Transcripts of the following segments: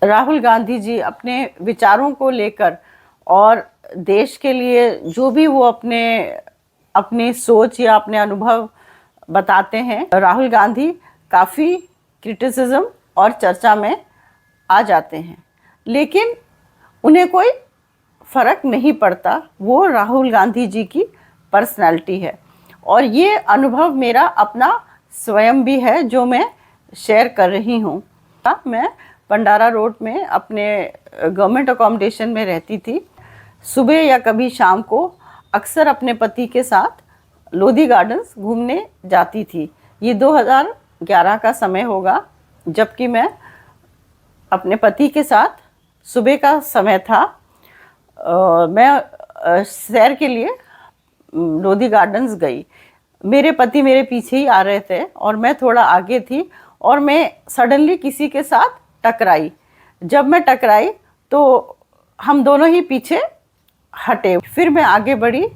राहुल गांधी जी अपने विचारों को लेकर और देश के लिए जो भी वो अपनी सोच या अपने अनुभव बताते हैं, राहुल गांधी काफ़ी क्रिटिसिज्म और चर्चा में आ जाते हैं, लेकिन उन्हें कोई फ़र्क नहीं पड़ता। वो राहुल गांधी जी की पर्सनालिटी है और ये अनुभव मेरा अपना स्वयं भी है जो मैं शेयर कर रही हूँ। मैं पंडारा रोड में अपने गवर्नमेंट अकोमोडेशन में रहती थी। सुबह या कभी शाम को अक्सर अपने पति के साथ लोधी गार्डन्स घूमने जाती थी। ये 2011 का समय होगा, जबकि मैं अपने पति के साथ सुबह का समय था। मैं सैर के लिए लोधी गार्डन्स गई। मेरे पति मेरे पीछे ही आ रहे थे और मैं थोड़ा आगे थी और मैं सडनली किसी के साथ टकराई। जब मैं टकराई तो हम दोनों ही पीछे हटे, फिर मैं आगे बढ़ी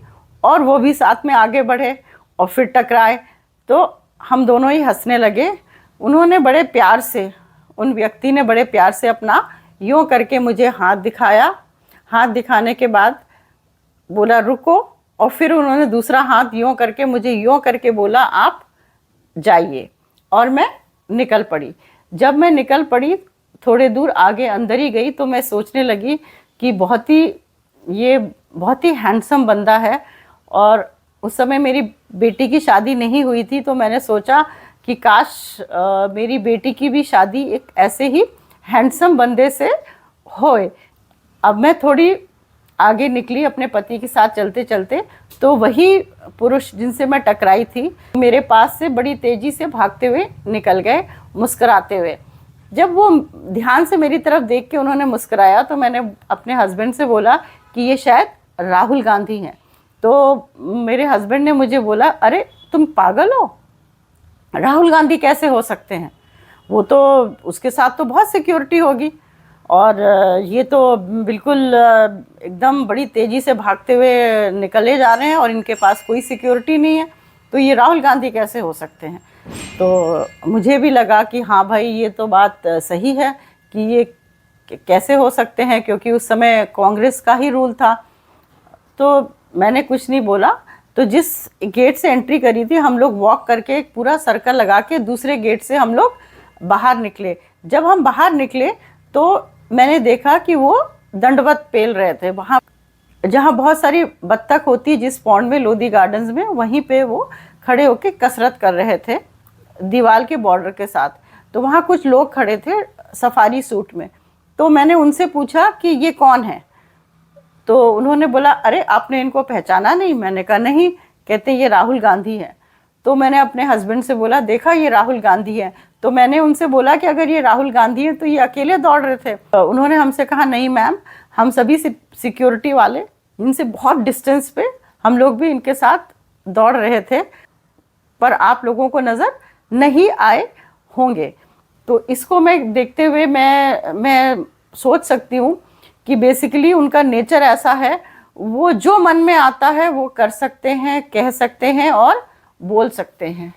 और वो भी साथ में आगे बढ़े और फिर टकराए, तो हम दोनों ही हंसने लगे। उन्होंने बड़े प्यार से, उन व्यक्ति ने बड़े प्यार से अपना यूँ करके मुझे हाथ दिखाया। हाथ दिखाने के बाद बोला रुको, और फिर उन्होंने दूसरा हाथ यूँ करके मुझे यूँ करके बोला आप जाइए, और मैं निकल पड़ी। जब मैं निकल पड़ी थोड़े दूर आगे अंदर ही गई तो मैं सोचने लगी कि ये बहुत ही हैंडसम बंदा है। और उस समय मेरी बेटी की शादी नहीं हुई थी, तो मैंने सोचा कि काश मेरी बेटी की भी शादी एक ऐसे ही हैंडसम बंदे से होए। अब मैं थोड़ी आगे निकली अपने पति के साथ चलते चलते, तो वही पुरुष जिनसे मैं टकराई थी मेरे पास से बड़ी तेज़ी से भागते हुए निकल गए, मुस्कुराते हुए। जब वो ध्यान से मेरी तरफ देख के उन्होंने मुस्कुराया तो मैंने अपने हस्बैंड से बोला कि ये शायद राहुल गांधी हैं। तो मेरे हस्बैंड ने मुझे बोला, अरे तुम पागल हो, राहुल गांधी कैसे हो सकते हैं, वो तो उसके साथ तो बहुत सिक्योरिटी होगी, और ये तो बिल्कुल एकदम बड़ी तेज़ी से भागते हुए निकले जा रहे हैं और इनके पास कोई सिक्योरिटी नहीं है, तो ये राहुल गांधी कैसे हो सकते हैं। तो मुझे भी लगा कि हाँ भाई, ये तो बात सही है कि ये कैसे हो सकते हैं, क्योंकि उस समय कांग्रेस का ही रूल था। तो मैंने कुछ नहीं बोला। तो जिस गेट से एंट्री करी थी, हम लोग वॉक करके एक पूरा सर्कल लगा के दूसरे गेट से हम लोग बाहर निकले। जब हम बाहर निकले तो मैंने देखा कि वो दंडवत पेल रहे थे। वहाँ जहाँ बहुत सारी बत्तख होती, जिस पॉन्ड में लोधी गार्डन्स में, वहीं पे वो खड़े होके कसरत कर रहे थे दीवार के बॉर्डर के साथ। तो वहाँ कुछ लोग खड़े थे सफारी सूट में। तो मैंने उनसे पूछा कि ये कौन है, तो उन्होंने बोला, अरे आपने इनको पहचाना नहीं? मैंने कहा नहीं। कहते ये राहुल गांधी है। तो मैंने अपने हस्बैंड से बोला, देखा ये राहुल गांधी है। तो मैंने उनसे बोला कि अगर ये राहुल गांधी है तो ये अकेले दौड़ रहे थे? तो उन्होंने हमसे कहा, नहीं मैम, हम सभी सिक्योरिटी वाले इनसे बहुत डिस्टेंस पे हम लोग भी इनके साथ दौड़ रहे थे, पर आप लोगों को नज़र नहीं आए होंगे। तो इसको मैं देखते हुए मैं सोच सकती हूँ कि बेसिकली उनका नेचर ऐसा है, वो जो मन में आता है वो कर सकते हैं, कह सकते हैं और बोल सकते हैं।